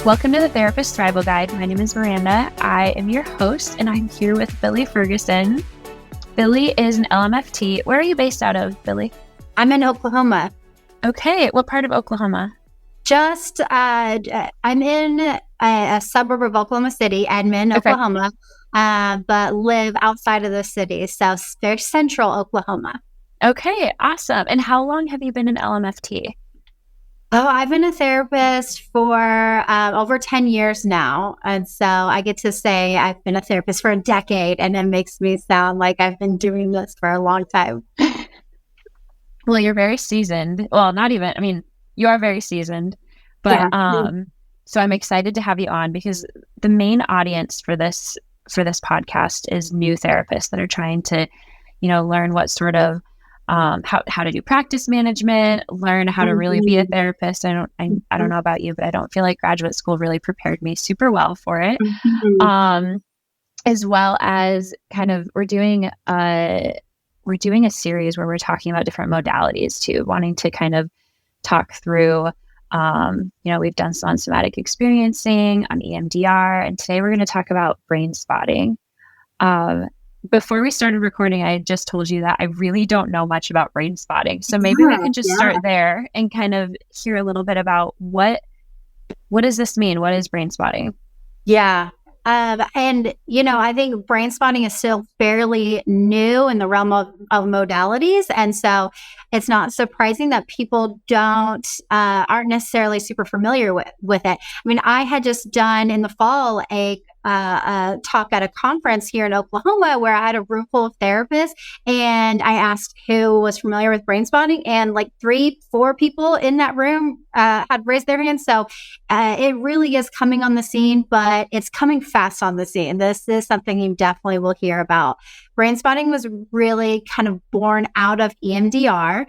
Welcome to the Therapist Thrival Guide. My name is Miranda. I am your host, and I'm here with Billie Ferguson. Billie is an LMFT. Where are you based out of, Billie? I'm in Oklahoma. Okay. What part of Oklahoma? I'm in a suburb of Oklahoma City, Edmond, Oklahoma, but live outside of the city. So very central Oklahoma. Okay. Awesome. And how long have you been an LMFT? Oh, I've been a therapist for over 10 years now. And so I get to say I've been a therapist for a decade, and it makes me sound like I've been doing this for a long time. Well, you're very seasoned. Well, not even, you are very seasoned, but so I'm excited to have you on because the main audience for this podcast is new therapists that are trying to, learn what sort of how to do practice management, learn how to really be a therapist. I don't know about you, but I don't feel like graduate school really prepared me super well for it. As well as kind of we're doing a series where we're talking about different modalities too, wanting to kind of talk through, we've done some on somatic experiencing, on EMDR, and today we're going to talk about Brainspotting. Before we started recording, I just told you that I really don't know much about Brainspotting. So maybe we can just start there and kind of hear a little bit about what does this mean? What is Brainspotting? Yeah. I think Brainspotting is still fairly new in the realm of modalities. And so it's not surprising that people aren't necessarily super familiar with it. I had just done in the fall a talk at a conference here in Oklahoma where I had a room full of therapists, and I asked who was familiar with Brainspotting, and like 3-4 people in that room had raised their hands. So it really is coming on the scene, but it's coming fast on the scene. This is something you definitely will hear about. Brainspotting was really kind of born out of EMDR.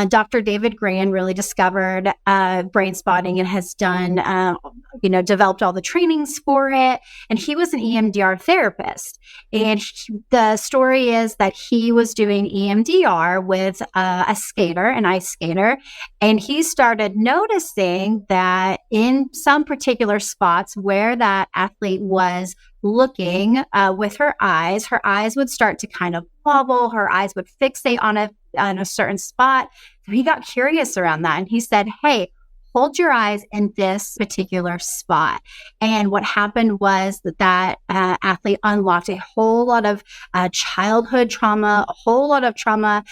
Dr. David Gran really discovered Brainspotting and has done, developed all the trainings for it. And he was an EMDR therapist. And the story is that he was doing EMDR with an ice skater. And he started noticing that in some particular spots where that athlete was looking with her eyes would start to kind of bubble, her eyes would fixate on a certain spot. So he got curious around that, and he said, hey, hold your eyes in this particular spot. And what happened was that athlete unlocked a whole lot of childhood trauma, a whole lot of trauma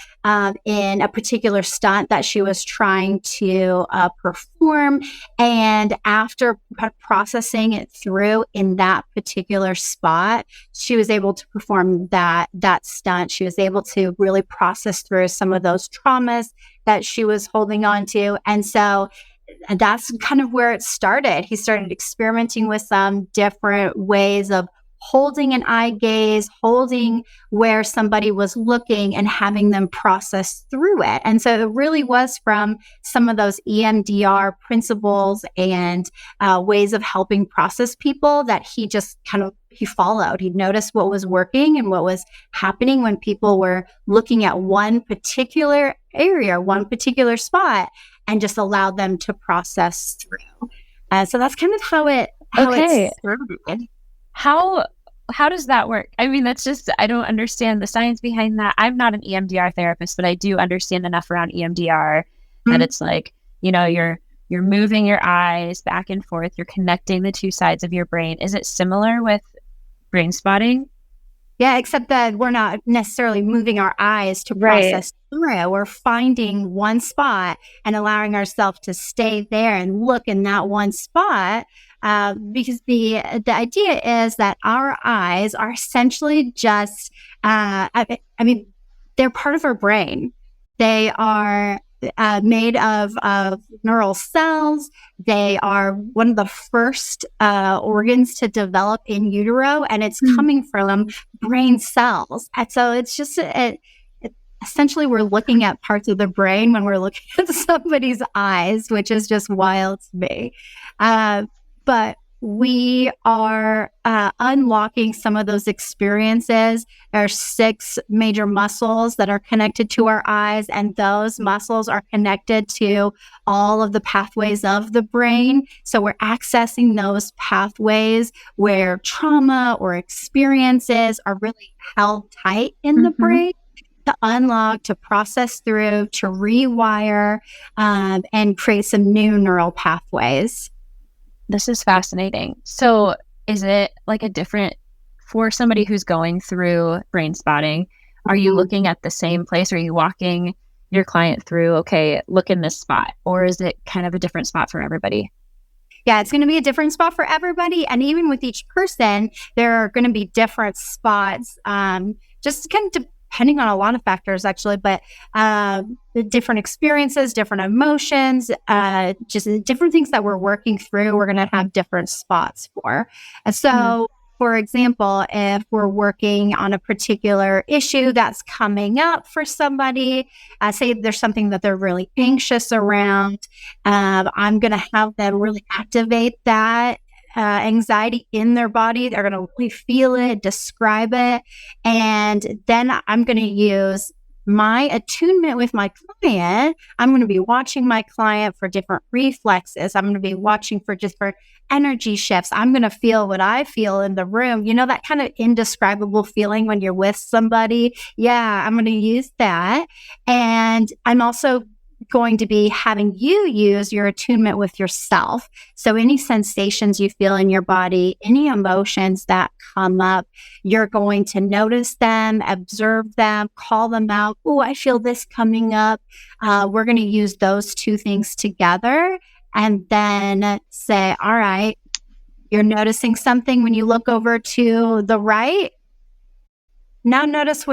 in a particular stunt that she was trying to perform. And after processing it through in that particular spot, she was able to perform that stunt. She was able to really process through some of those traumas that she was holding on to. And so that's kind of where it started. He started experimenting with some different ways of holding an eye gaze, holding where somebody was looking and having them process through it. And so it really was from some of those EMDR principles and ways of helping process people that he just he followed. He noticed what was working and what was happening when people were looking at one particular area, one particular spot, and just allowed them to process through. So that's kind of how it started. How does that work? That's just, I don't understand the science behind that. I'm not an EMDR therapist, but I do understand enough around EMDR that it's like, you're moving your eyes back and forth, you're connecting the two sides of your brain. Is it similar with Brainspotting? Yeah, except that we're not necessarily moving our eyes to process through it. We're finding one spot and allowing ourselves to stay there and look in that one spot. Because the idea is that our eyes are essentially just, they're part of our brain. They are made of neural cells. They are one of the first organs to develop in utero, and it's coming from brain cells. And so it's just essentially we're looking at parts of the brain when we're looking at somebody's eyes, which is just wild to me. But we are unlocking some of those experiences. There are 6 major muscles that are connected to our eyes, and those muscles are connected to all of the pathways of the brain. So we're accessing those pathways where trauma or experiences are really held tight in the brain, to unlock, to process through, to rewire, and create some new neural pathways. This is fascinating. So is it like a different, for somebody who's going through brain spotting, are you looking at the same place? Are you walking your client through, okay, look in this spot? Or is it kind of a different spot for everybody? Yeah, it's going to be a different spot for everybody. And even with each person, there are going to be different spots, just kind of depending on a lot of factors, actually, but the different experiences, different emotions, just different things that we're working through, we're going to have different spots for. And so, for example, if we're working on a particular issue that's coming up for somebody, say there's something that they're really anxious around, I'm going to have them really activate that anxiety in their body. They're going to really feel it, describe it. And then I'm going to use my attunement with my client. I'm going to be watching my client for different reflexes. I'm going to be watching for different energy shifts. I'm going to feel what I feel in the room. You know, that kind of indescribable feeling when you're with somebody. Yeah, I'm going to use that. And I'm also going to be having you use your attunement with yourself. So any sensations you feel in your body, any emotions that come up, you're going to notice them, observe them, call them out. Oh, I feel this coming up. We're going to use those 2 things together and then say, all right, you're noticing something when you look over to the right. Now notice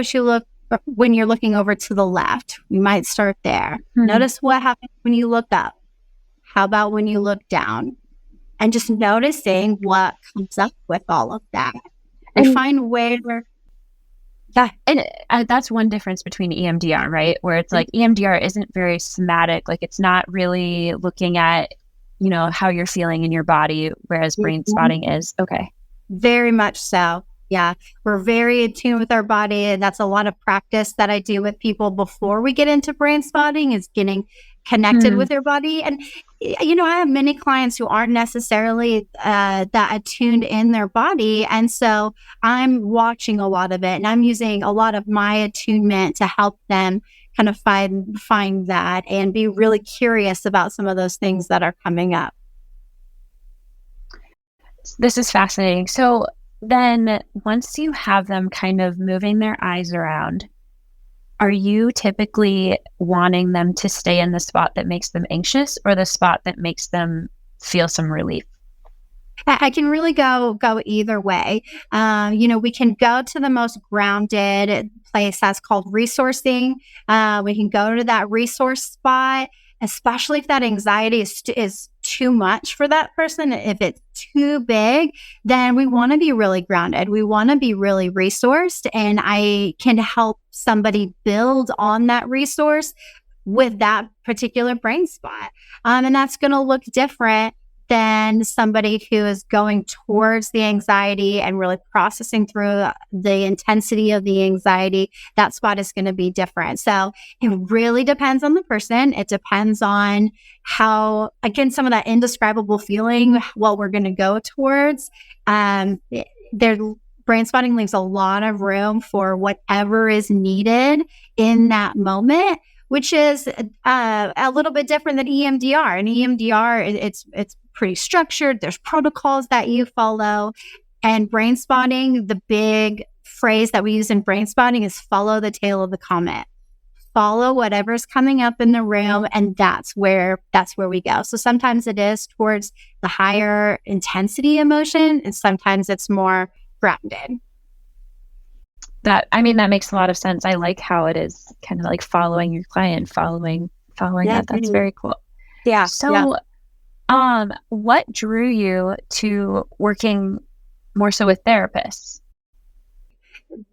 when you're looking over to the left. We might start there. Notice what happens when you look up. How about when you look down? And just noticing what comes up with all of that. And find where... And that's one difference between EMDR, right? Where it's like EMDR isn't very somatic. Like it's not really looking at, you know, how you're feeling in your body, whereas brain spotting is. Okay. Very much so. Yeah, we're very in tune with our body, and that's a lot of practice that I do with people before we get into brain spotting, is getting connected with their body. And, you know, I have many clients who aren't necessarily that attuned in their body. And so I'm watching a lot of it, and I'm using a lot of my attunement to help them kind of find that and be really curious about some of those things that are coming up. This is fascinating. So then once you have them kind of moving their eyes around, are you typically wanting them to stay in the spot that makes them anxious or the spot that makes them feel some relief? I can really go either way. You know, we can go to the most grounded place that's called resourcing. We can go to that resource spot, especially if that anxiety is too much for that person. If it's too big, then we want to be really grounded. We want to be really resourced, and I can help somebody build on that resource with that particular brain spot. And that's going to look different than somebody who is going towards the anxiety and really processing through the intensity of the anxiety. That spot is going to be different. So it really depends on the person. It depends on how, again, some of that indescribable feeling, what we're going to go towards. Brain spotting leaves a lot of room for whatever is needed in that moment, which is a little bit different than EMDR. And EMDR, it's pretty structured. There's protocols that you follow. And brain spotting, the big phrase that we use in brain spotting is follow the tail of the comet. Follow whatever's coming up in the room, and that's where we go. So sometimes it is towards the higher intensity emotion, and sometimes it's more grounded. That makes a lot of sense. I like how it is kind of like following your client, following that. That's very cool. Yeah. So, what drew you to working more so with therapists?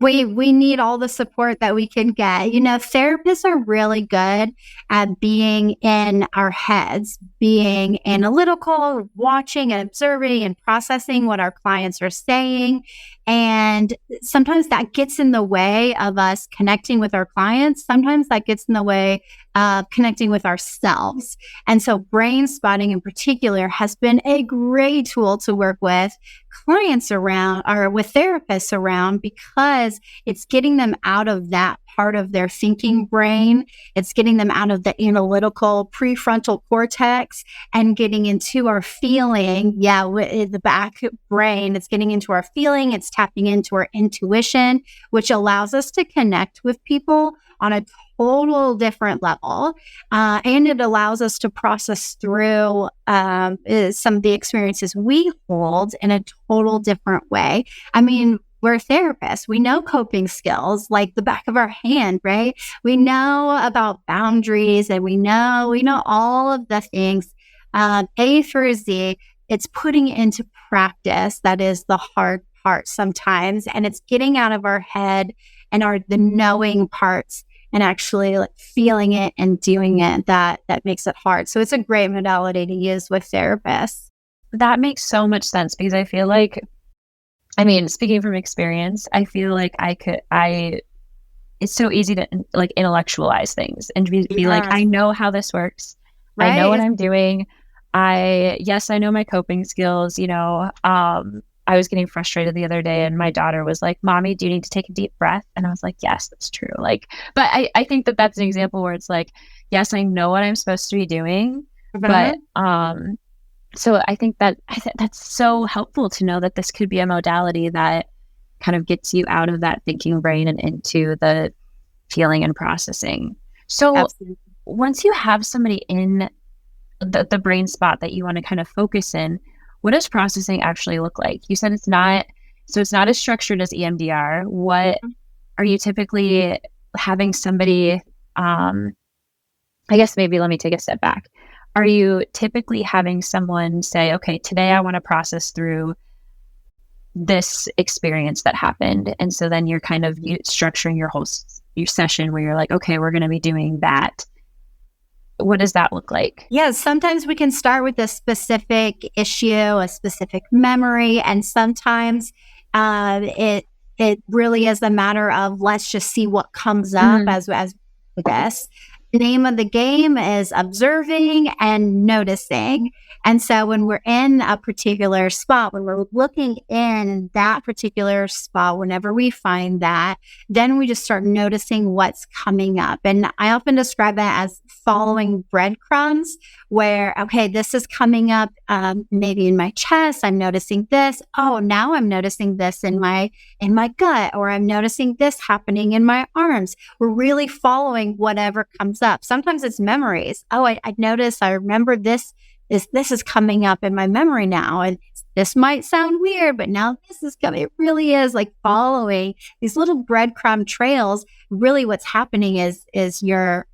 We need all the support that we can get. You know, therapists are really good at being in our heads, being analytical, watching and observing and processing what our clients are saying. And sometimes that gets in the way of us connecting with our clients. Sometimes that gets in the way of connecting with ourselves. And so brain spotting in particular has been a great tool to work with clients around or with therapists around, because it's getting them out of that part of their thinking brain. It's getting them out of the analytical prefrontal cortex and getting into our feeling. Yeah, the back brain, it's getting into our feeling. It's tapping into our intuition, which allows us to connect with people on a total different level. And it allows us to process through some of the experiences we hold in a total different way. I mean, we're therapists. We know coping skills like the back of our hand, right? We know about boundaries, and we know all of the things, A through Z. It's putting it into practice that is the hard part sometimes, and it's getting out of our head and the knowing parts and actually like feeling it and doing it that makes it hard. So it's a great modality to use with therapists. That makes so much sense, because I feel like, I mean, speaking from experience, I feel like it's so easy to like intellectualize things and be like, I know how this works. Right? I know what I'm doing. I know my coping skills, I was getting frustrated the other day and my daughter was like, Mommy, do you need to take a deep breath? And I was like, yes, that's true. Like, but I think that's an example where it's like, yes, I know what I'm supposed to be doing, but, so I think that's so helpful to know that this could be a modality that kind of gets you out of that thinking brain and into the feeling and processing. So absolutely. Once you have somebody in the brain spot that you want to kind of focus in, what does processing actually look like? You said it's not as structured as EMDR. What are you typically having somebody, I guess maybe let me take a step back. Are you typically having someone say, okay, today I want to process through this experience that happened? And so then you're kind of structuring your session where you're like, okay, we're going to be doing that. What does that look like? Yeah, sometimes we can start with a specific issue, a specific memory, and sometimes it really is a matter of let's just see what comes up as I guess. The name of the game is observing and noticing. And so when we're in a particular spot, when we're looking in that particular spot, whenever we find that, then we just start noticing what's coming up. And I often describe that as following breadcrumbs, where, okay, this is coming up maybe in my chest. I'm noticing this. Oh, now I'm noticing this in my gut, or I'm noticing this happening in my arms. We're really following whatever comes up. Sometimes it's memories. Oh, I noticed, I remember this is coming up in my memory now. And this might sound weird, but now this is coming. It really is like following these little breadcrumb trails. Really what's happening is your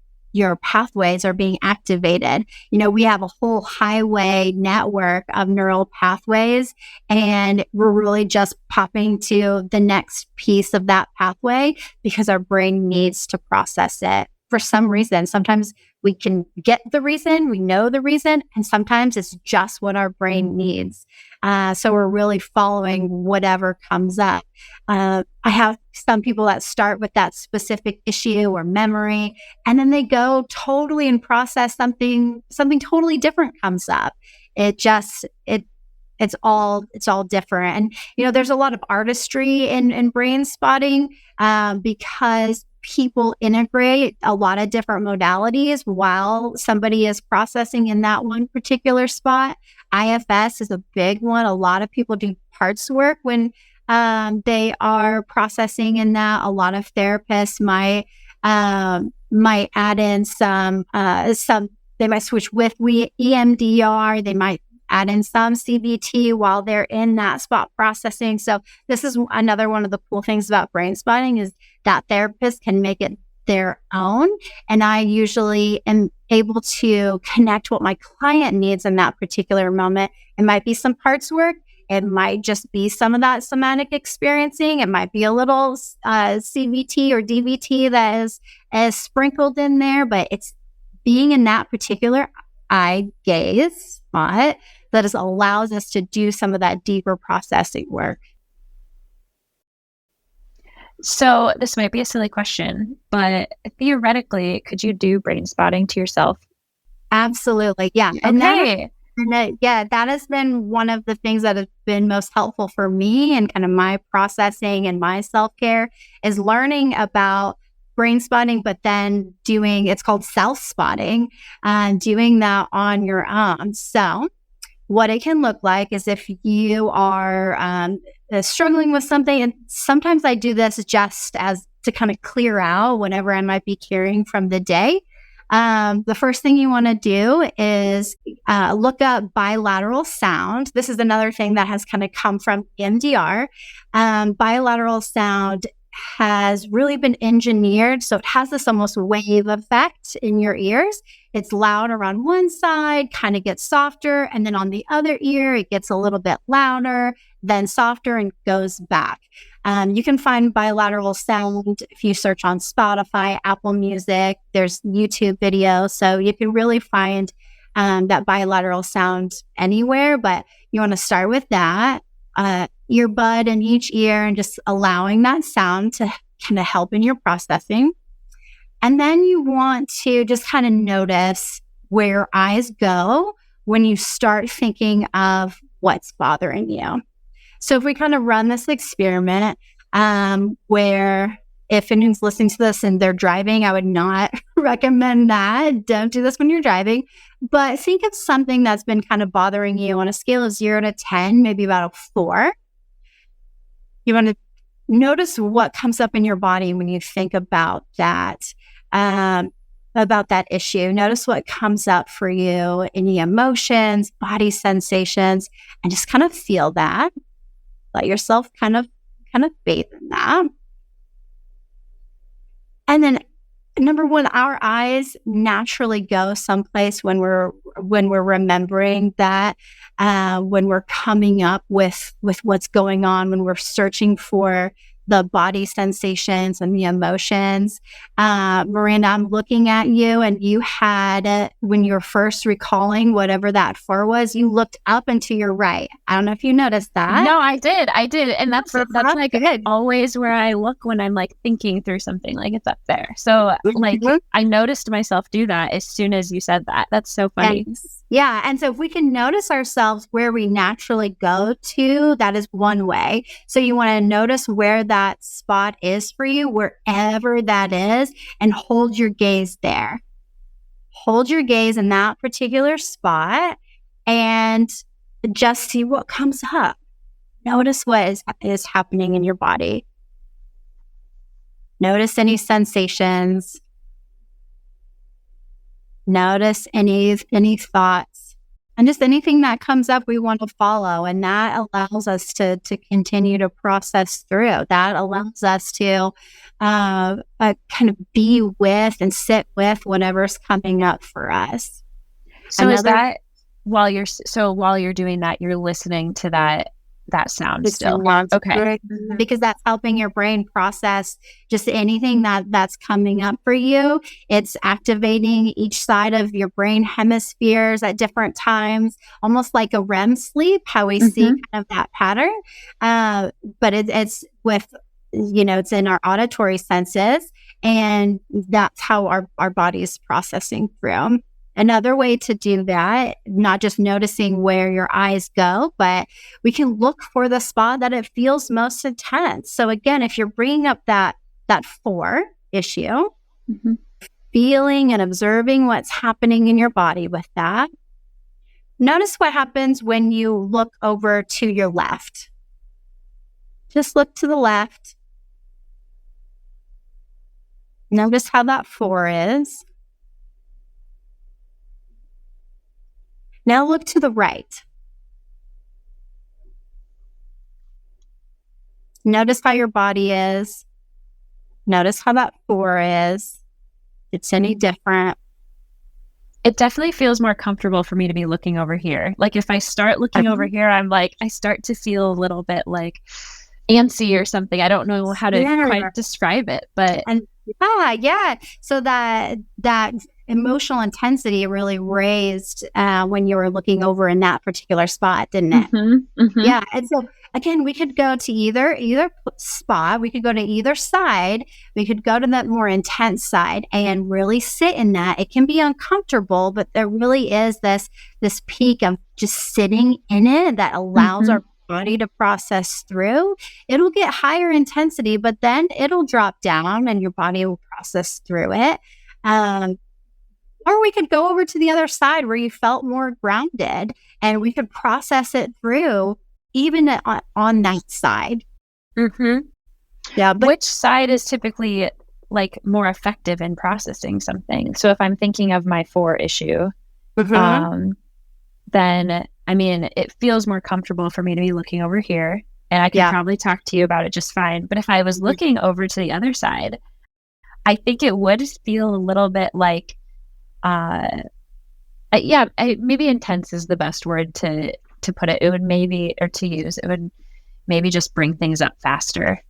pathways are being activated. We have a whole highway network of neural pathways, and we're really just popping to the next piece of that pathway because our brain needs to process it for some reason. Sometimes we can get the reason, we know the reason, and sometimes it's just what our brain needs. So we're really following whatever comes up. I have some people that start with that specific issue or memory, and then they go totally and process something totally different comes up. It's all different. And, there's a lot of artistry in brain spotting because people integrate a lot of different modalities while somebody is processing in that one particular spot. IFS is a big one. A lot of people do parts work when they are processing in that. A lot of therapists might add in some, they might switch with EMDR. They might add in some CBT while they're in that spot processing. So this is another one of the cool things about brain spotting is that therapists can make it their own. And I usually am able to connect what my client needs in that particular moment. It might be some parts work. It might just be some of that somatic experiencing. It might be a little CBT or DBT that is sprinkled in there, but it's being in that particular eye gaze spot that allows us to do some of that deeper processing work. So this might be a silly question, but theoretically, could you do brain spotting to yourself? Absolutely. Yeah. Okay. That has been one of the things that has been most helpful for me and kind of my processing and my self-care is learning about brain spotting, but then it's called self-spotting, doing that on your own. So what it can look like is if you are struggling with something, and sometimes I do this just as to kind of clear out whatever I might be carrying from the day. The first thing you want to do is look up bilateral sound. This is another thing that has kind of come from EMDR. Bilateral sound has really been engineered. So it has this almost wave effect in your ears. It's loud around one side, kind of gets softer. And then on the other ear, it gets a little bit louder, then softer and goes back. You can find bilateral sound if you search on Spotify, Apple Music, there's YouTube videos. So you can really find that bilateral sound anywhere, but you want to start with that. Earbud in each ear and just allowing that sound to kind of help in your processing. And then you want to just kind of notice where your eyes go when you start thinking of what's bothering you. So if we kind of run this experiment where if anyone's listening to this and they're driving, I would not recommend that. Don't do this when you're driving. But think of something that's been kind of bothering you on a scale of 0 to 10, maybe about a 4. You want to notice what comes up in your body when you think about that issue. Notice what comes up for you, any emotions, body sensations, and just kind of feel that. Let yourself kind of bathe in that. And then number one, our eyes naturally go someplace when we're remembering that, when we're coming up with what's going on, when we're searching for the body sensations and the emotions. Miranda, I'm looking at you, and you had, when you were first recalling whatever that 4 was, you looked up and to your right. I don't know if you noticed that. No, I did. And that's like good. Always where I look when I'm like thinking through something, like it's up there. So like I noticed myself do that as soon as you said that. That's so funny. Yeah. And so if we can notice ourselves where we naturally go to, that is one way. So you want to notice where that spot is for you, wherever that is, and hold your gaze there. Hold your gaze in that particular spot and just see what comes up. Notice what is happening in your body. Notice any sensations. Notice any thoughts, and just anything that comes up we want to follow. And that allows us to continue to process through. That allows us to kind of be with and sit with whatever's coming up for us. So is that while you're doing that, you're listening to that sound still? Okay. Because that's helping your brain process just anything that's coming up for you. It's activating each side of your brain hemispheres at different times, almost like a REM sleep, how we see kind of that pattern. But it's with, it's in our auditory senses, and that's how our body is processing through. Another way to do that, not just noticing where your eyes go, but we can look for the spot that it feels most intense. So again, if you're bringing up that 4 issue, feeling and observing what's happening in your body with that, notice what happens when you look over to your left. Just look to the left. Notice how that 4 is. Now look to the right. Notice how your body is. Notice how that 4 is. If it's any different. It definitely feels more comfortable for me to be looking over here. Like if I start looking over here, I'm like, I start to feel a little bit like antsy or something. I don't know how to quite describe it, but. So that emotional intensity really raised when you were looking over in that particular spot, didn't it? Yeah. And so again, we could go to either spot. We could go to either side. We could go to that more intense side and really sit in that. It can be uncomfortable, but there really is this peak of just sitting in it that allows our body to process through. It'll get higher intensity, but then it'll drop down and your body will process through it. Or we could go over to the other side where you felt more grounded and we could process it through even on that side. Yeah. But which side is typically like more effective in processing something? So if I'm thinking of my 4 issue, then I mean, it feels more comfortable for me to be looking over here and I can probably talk to you about it just fine. But if I was looking over to the other side, I think it would feel a little bit like, maybe intense is the best word to put it. It would maybe, or to use, it would maybe just bring things up faster.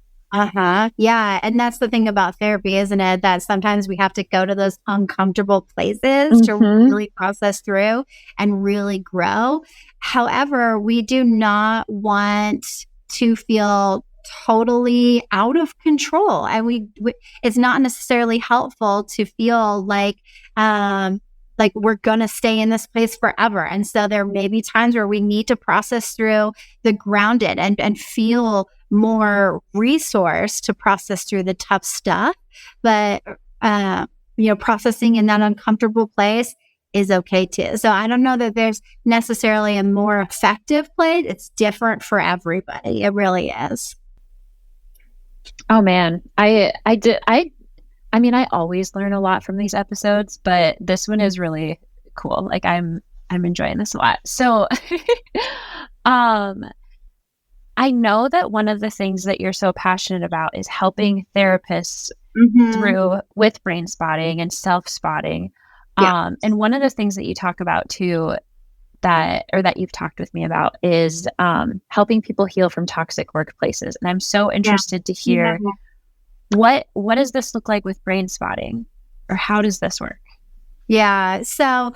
Yeah. And that's the thing about therapy, isn't it? That sometimes we have to go to those uncomfortable places to really process through and really grow. However, we do not want to feel totally out of control. And we it's not necessarily helpful to feel like we're going to stay in this place forever. And so there may be times where we need to process through the grounded and feel more resource to process through the tough stuff. But, processing in that uncomfortable place is okay too. So I don't know that there's necessarily a more effective place. It's different for everybody. It really is. Oh man, I always learn a lot from these episodes, but this one is really cool. Like I'm enjoying this a lot. So, I know that one of the things that you're so passionate about is helping therapists through with brain spotting and self-spotting. And one of the things that you talk about too, that you've talked with me about is helping people heal from toxic workplaces. And I'm so interested to hear what does this look like with brain spotting, or how does this work? Yeah. So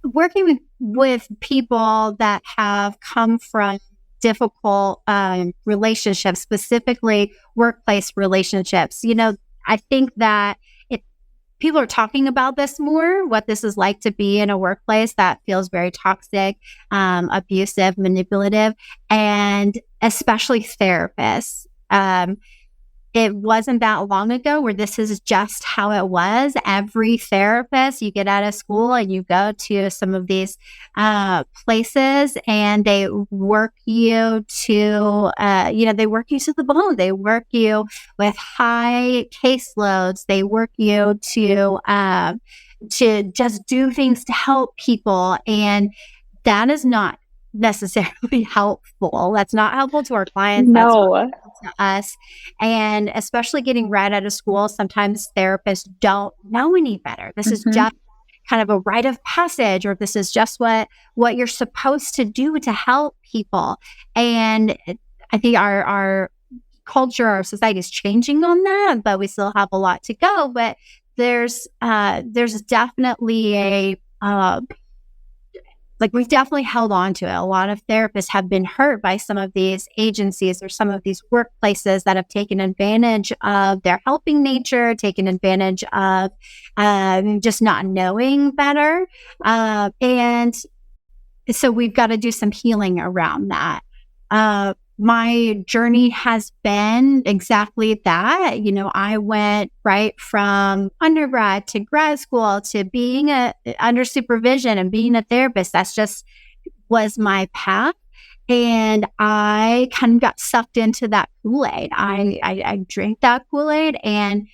working with people that have come from difficult relationships, specifically workplace relationships, I think that people are talking about this more, what this is like to be in a workplace that feels very toxic, abusive, manipulative, and especially therapists. It wasn't that long ago where this is just how it was. Every therapist, you get out of school and you go to some of these places and they work you to, they work you to the bone. They work you with high caseloads. They work you to just do things to help people. And that is not necessarily helpful. That's not helpful to our clients. No. That's not helpful to us. And especially getting right out of school, sometimes therapists don't know any better. This is just kind of a rite of passage, or this is just what you're supposed to do to help people. And I think our culture, our society is changing on that, but we still have a lot to go. But there's definitely we've definitely held on to it. A lot of therapists have been hurt by some of these agencies or some of these workplaces that have taken advantage of their helping nature, taken advantage of just not knowing better. And so we've got to do some healing around that. My journey has been exactly that. I went right from undergrad to grad school to being under supervision and being a therapist. That's just was my path. And I kind of got sucked into that Kool-Aid. I drank that Kool-Aid, and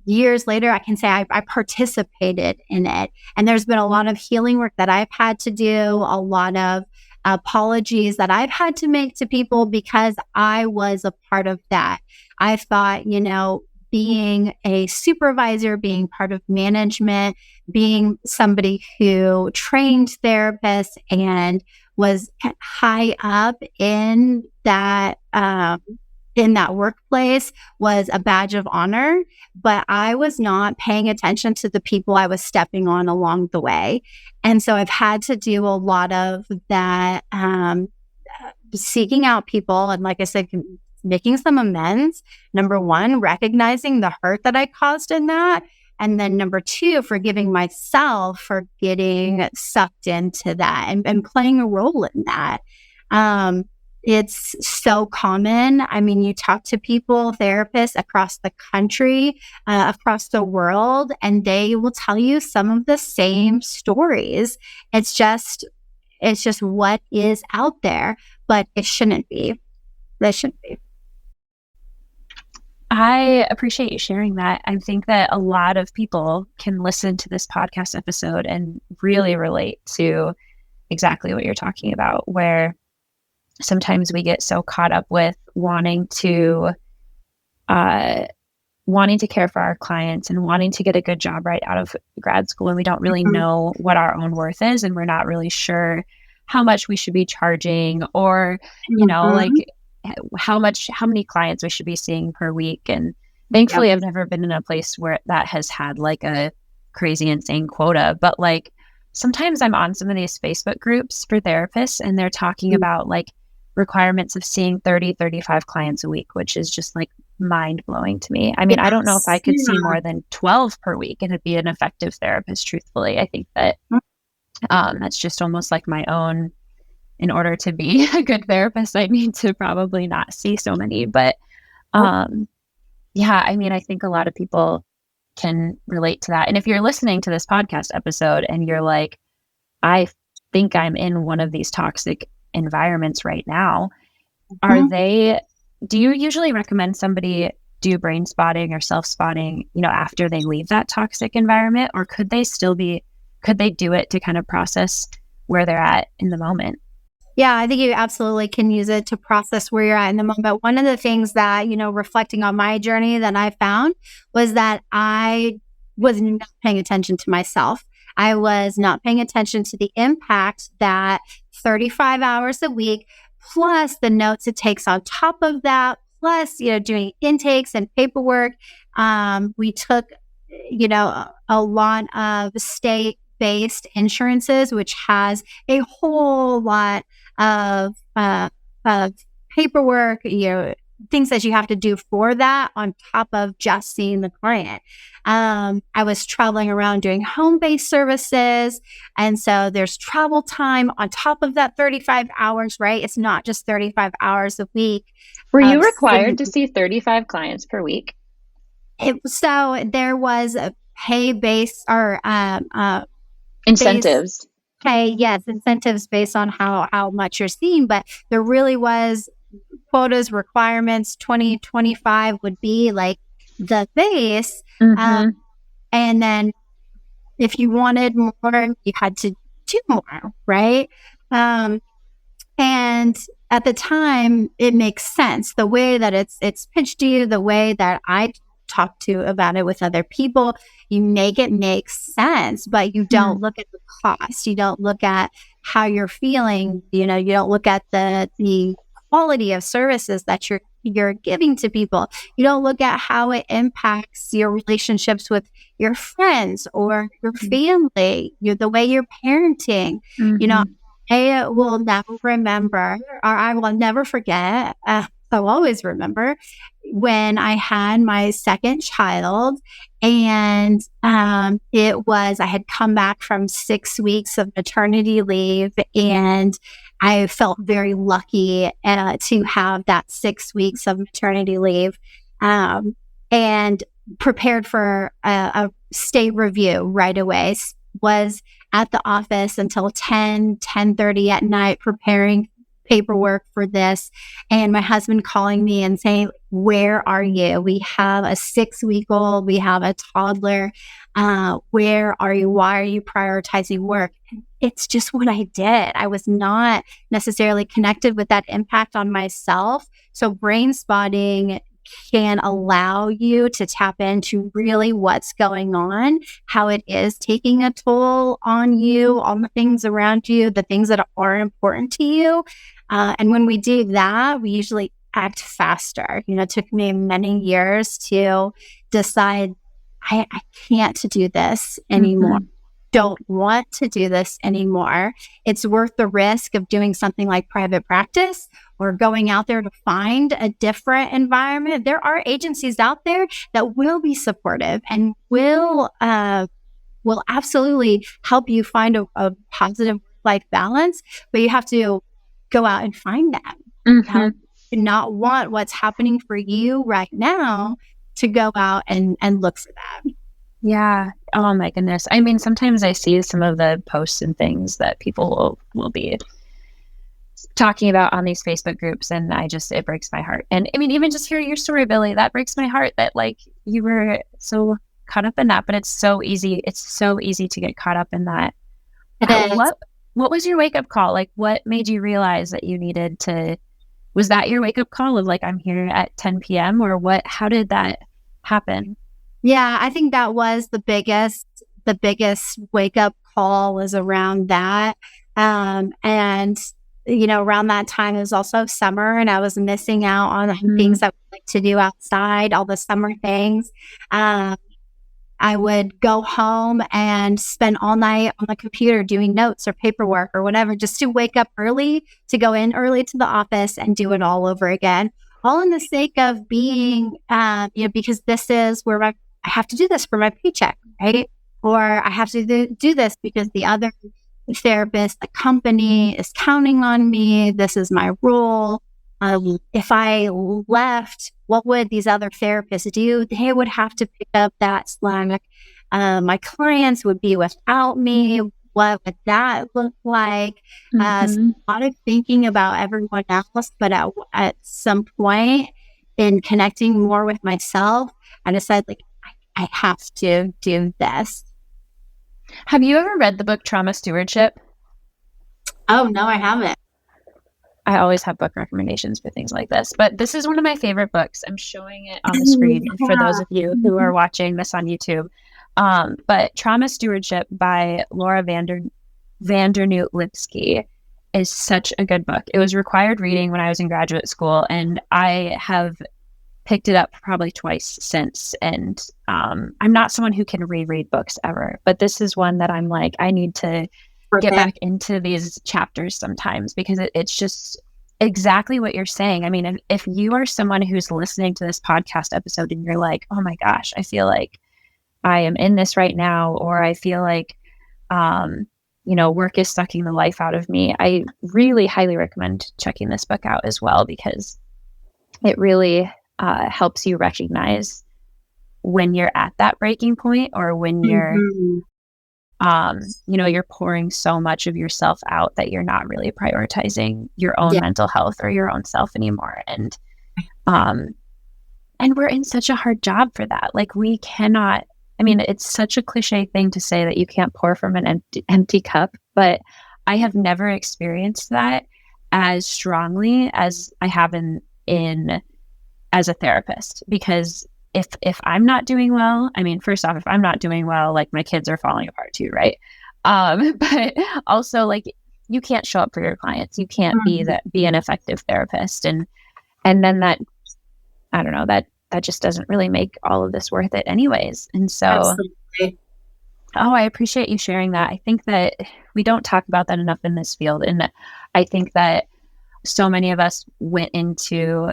years later, I can say I participated in it. And there's been a lot of healing work that I've had to do, a lot of apologies that I've had to make to people because I was a part of that. I thought, being a supervisor, being part of management, being somebody who trained therapists and was high up in that in that workplace was a badge of honor, but I was not paying attention to the people I was stepping on along the way. And so I've had to do a lot of that, seeking out people. And like I said, making some amends. Number one, recognizing the hurt that I caused in that. And then number two, forgiving myself for getting sucked into that and playing a role in that. It's so common. I mean, you talk to people, therapists across the country, across the world, and they will tell you some of the same stories. It's just what is out there, but it shouldn't be. That shouldn't be. I appreciate you sharing that. I think that a lot of people can listen to this podcast episode and really relate to exactly what you're talking about, where sometimes we get so caught up with wanting to care for our clients and wanting to get a good job right out of grad school, and we don't really know what our own worth is, and we're not really sure how much we should be charging, or like how many clients we should be seeing per week. And thankfully, I've never been in a place where that has had like a crazy insane quota, but like sometimes I'm on some of these Facebook groups for therapists, and they're talking about like requirements of seeing 35 clients a week, which is just like mind blowing to me. I mean, I don't know if I could see more than 12 per week and be an effective therapist, truthfully. I think that that's just almost like my own, in order to be a good therapist, I need to probably not see so many. But I mean, I think a lot of people can relate to that. And if you're listening to this podcast episode and you're like, I think I'm in one of these toxic environments right now, do you usually recommend somebody do brain spotting or self-spotting, after they leave that toxic environment? Or could they do it to kind of process where they're at in the moment? Yeah, I think you absolutely can use it to process where you're at in the moment. One of the things that, reflecting on my journey that I found was that I was not paying attention to myself. I was not paying attention to the impact that 35 hours a week, plus the notes it takes on top of that, plus, doing intakes and paperwork. We took, a lot of state-based insurances, which has a whole lot of paperwork, things that you have to do for that on top of just seeing the client. I was traveling around doing home-based services. And so there's travel time on top of that 35 hours, right? It's not just 35 hours a week. Were you required to see 35 clients per week? So there was a pay-based or incentives. Incentives based on how much you're seeing, but there really was quotas, requirements. 2025 would be like the base. And then if you wanted more, you had to do more, right? And at the time, it makes sense. The way that it's pitched to you, the way that I talk to about it with other people, you make it make sense, but you don't look at the cost. You don't look at how you're feeling. You don't look at the quality of services that you're giving to people. You don't look at how it impacts your relationships with your friends or your family, the way you're parenting. I will never remember, or I will never forget, I'll always remember when I had my second child, and I had come back from 6 weeks of maternity leave, and I felt very lucky to have that 6 weeks of maternity leave, and prepared for a state review right away. Was at the office until 10:30 at night preparing paperwork for this, and my husband calling me and saying, "Where are you? We have a 6-week-old, we have a toddler. Where are you? Why are you prioritizing work?" It's just what I did. I was not necessarily connected with that impact on myself. So brain spotting can allow you to tap into really what's going on, how it is taking a toll on you, on the things around you, the things that are important to you. And when we do that, we usually act faster. It took me many years to decide I can't do this anymore. Don't want to do this anymore. It's worth the risk of doing something like private practice or going out there to find a different environment. There are agencies out there that will be supportive and will absolutely help you find a positive life balance, but you have to go out and find that. Not want what's happening for you right now to go out and look for that. Yeah. Oh my goodness. I mean, sometimes I see some of the posts and things that people will be talking about on these Facebook groups, and it breaks my heart. And I mean, even just hearing your story, Billie, that breaks my heart that like you were so caught up in that, but it's so easy. It's so easy to get caught up in that. What was your wake up call? Like, what made you realize that you needed to, was that your wake up call of like, I'm here at 10 p.m. or what? How did that happen? Yeah, I think that was the biggest wake up call was around that. And, around that time, it was also summer and I was missing out on things I would like to do outside, all the summer things. I would go home and spend all night on the computer doing notes or paperwork or whatever, just to wake up early, to go in early to the office and do it all over again, all in the sake of being, because this is where I have to do this for my paycheck, right? Or I have to do this because the other therapist, the company is counting on me. This is my role. If I left, what would these other therapists do? They would have to pick up that slack. My clients would be without me. What would that look like? So a lot of thinking about everyone else, but at some point in connecting more with myself, I decided like, I have to do this. Have you ever read the book Trauma Stewardship? Oh, no, I haven't. I always have book recommendations for things like this, but this is one of my favorite books. I'm showing it on the screen for those of you who are watching this on YouTube. But Trauma Stewardship by Laura Vandernoot Lipsky is such a good book. It was required reading when I was in graduate school, and I have picked it up probably twice since. And I'm not someone who can reread books ever, but this is one that I'm like, I need to get back into these chapters sometimes, because it's just exactly what you're saying. I mean, if you are someone who's listening to this podcast episode and you're like, oh my gosh, I feel like I am in this right now, or I feel like, work is sucking the life out of me, I really highly recommend checking this book out as well, because it really helps you recognize when you're at that breaking point, or when you're you're pouring so much of yourself out that you're not really prioritizing your own mental health or your own self anymore. And we're in such a hard job for that. Like, we cannot, I mean, it's such a cliche thing to say that you can't pour from an empty cup, but I have never experienced that as strongly as I have in as a therapist. Because if I'm not doing well, I mean, first off, if I'm not doing well, like, my kids are falling apart too, right? But also, like, you can't show up for your clients. You can't be an effective therapist. And then that, I don't know, that just doesn't really make all of this worth it anyways. And so, absolutely. I appreciate you sharing that. I think that we don't talk about that enough in this field. And I think that so many of us went into,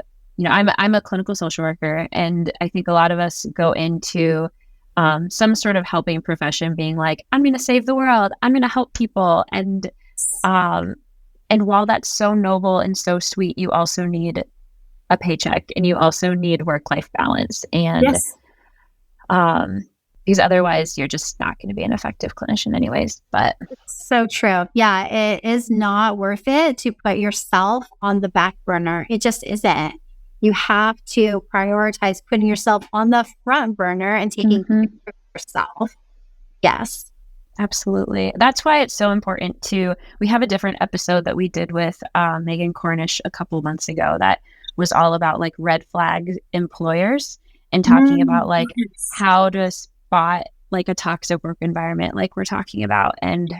I'm a clinical social worker, and I think a lot of us go into some sort of helping profession being like, I'm going to save the world. I'm going to help people. And while that's so noble and so sweet, you also need a paycheck, and you also need work-life balance. And because otherwise you're just not going to be an effective clinician anyways. But it's so true. Yeah, it is not worth it to put yourself on the back burner. It just isn't. You have to prioritize putting yourself on the front burner and taking care of yourself. Yes. Absolutely. That's why it's so important we have a different episode that we did with Megan Cornish a couple months ago that was all about like red flag employers, and talking about like how to spot like a toxic work environment like we're talking about. And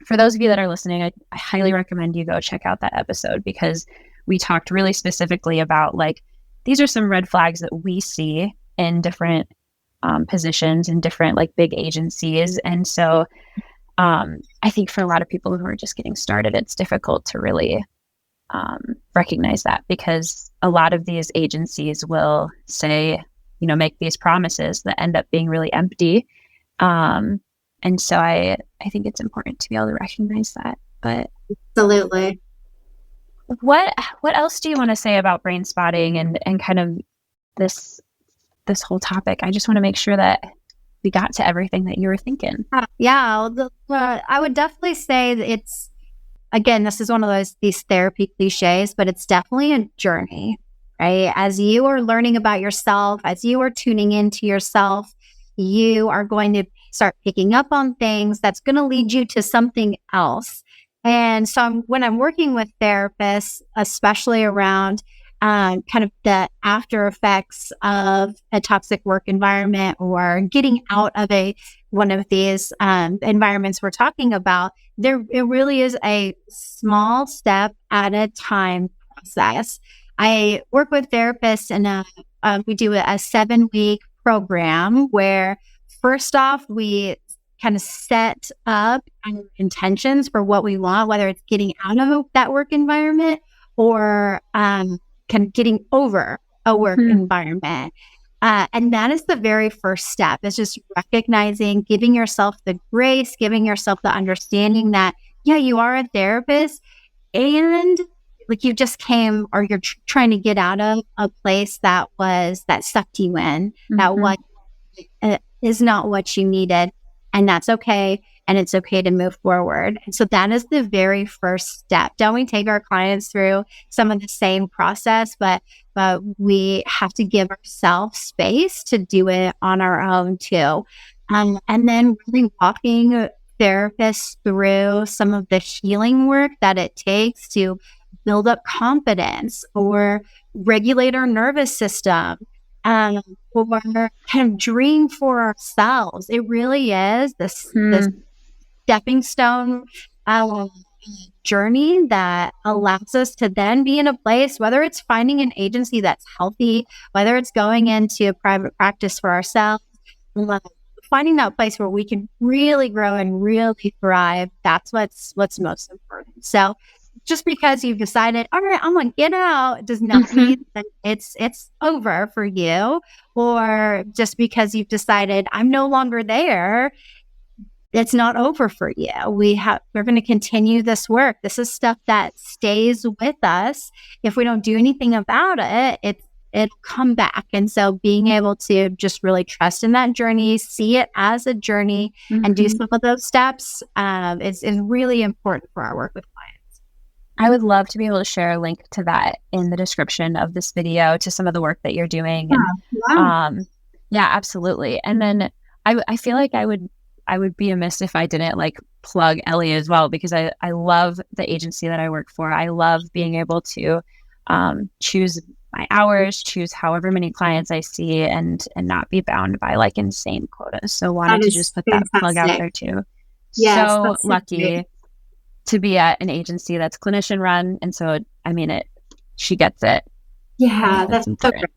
for those of you that are listening, I highly recommend you go check out that episode, because we talked really specifically about like, these are some red flags that we see in different positions in different like big agencies. And so I think for a lot of people who are just getting started, it's difficult to really recognize that, because a lot of these agencies will say, make these promises that end up being really empty. And so I think it's important to be able to recognize that. But absolutely. What else do you want to say about brain spotting and kind of this whole topic? I just want to make sure that we got to everything that you were thinking. Yeah, I would definitely say that it's, again, this is one of these therapy cliches, but it's definitely a journey, right? As you are learning about yourself, as you are tuning into yourself, you are going to start picking up on things that's going to lead you to something else. And so when I'm working with therapists, especially around kind of the after effects of a toxic work environment or getting out of one of these environments we're talking about, it really is a small step at a time process. I work with therapists and we do a 7-week program where first off, we kind of set up our intentions for what we want, whether it's getting out of that work environment or kind of getting over a work environment. And that is the very first step. It's just recognizing, giving yourself the grace, giving yourself the understanding that, yeah, you are a therapist and like you just came or you're trying to get out of a place that sucked you in, that what is not what you needed. And that's okay. And it's okay to move forward. And so that is the very first step. Don't we take our clients through some of the same process, but we have to give ourselves space to do it on our own too. And then really walking therapists through some of the healing work that it takes to build up confidence or regulate our nervous system. Or kind of dream for ourselves. It really is this stepping stone journey that allows us to then be in a place, whether it's finding an agency that's healthy, whether it's going into private practice for ourselves, finding that place where we can really grow and really thrive. That's what's most important. So just because you've decided, all right, I'm going to get out, does not mean that it's over for you. Or just because you've decided I'm no longer there, it's not over for you. We're going to continue this work. This is stuff that stays with us. If we don't do anything about it, it'll come back. And so being able to just really trust in that journey, see it as a journey, and do some of those steps is really important for our work with clients. I would love to be able to share a link to that in the description of this video, to some of the work that you're doing. And, yeah, absolutely. And then I feel like I would be amiss if I didn't like plug Ellie as well, because I love the agency that I work for. I love being able to choose my hours, choose however many clients I see, and not be bound by like insane quotas. So wanted to just put that plug out there too. Yes, so lucky to be at an agency that's clinician run. And so, I mean, she gets it. Yeah, that's important.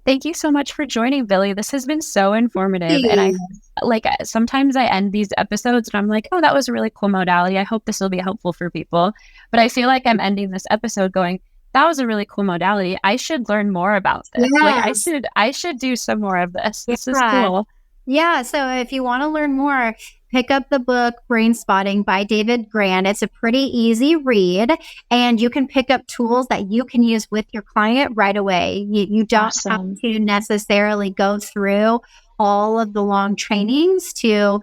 Thank you so much for joining, Billie. This has been so informative. And sometimes I end these episodes and I'm like, oh, that was a really cool modality. I hope this will be helpful for people. But I feel like I'm ending this episode going, that was a really cool modality. I should learn more about this. Yes. Like I should do some more of this. This is cool. Yeah. So if you want to learn more, pick up the book Brainspotting by David Grant. It's a pretty easy read, and you can pick up tools that you can use with your client right away. You don't have to necessarily go through all of the long trainings to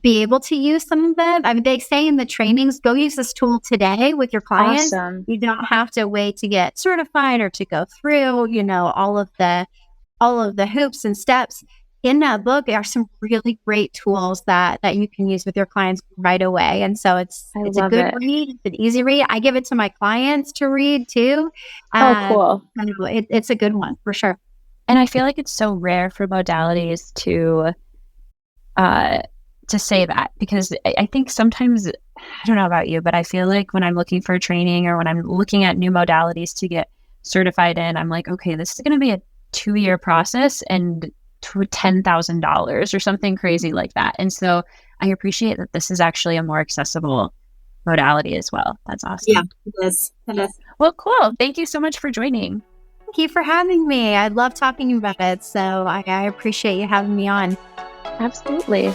be able to use some of them. I mean, they say in the trainings, go use this tool today with your clients. You don't have to wait to get certified or to go through, all of the hoops and steps. In that book are some really great tools that you can use with your clients right away. And so it's a good read. It's an easy read. I give it to my clients to read too. Cool. It's a good one for sure. And I feel like it's so rare for modalities to to say that, because I think sometimes, I don't know about you, but I feel like when I'm looking for training or when I'm looking at new modalities to get certified in, I'm like, okay, this is going to be a 2-year process and $10,000 or something crazy like that. And so I appreciate that this is actually a more accessible modality as well. That's awesome. Yeah, it is. It is. Well, cool. Thank you so much for joining. Thank you for having me. I love talking about it. So I appreciate you having me on. Absolutely.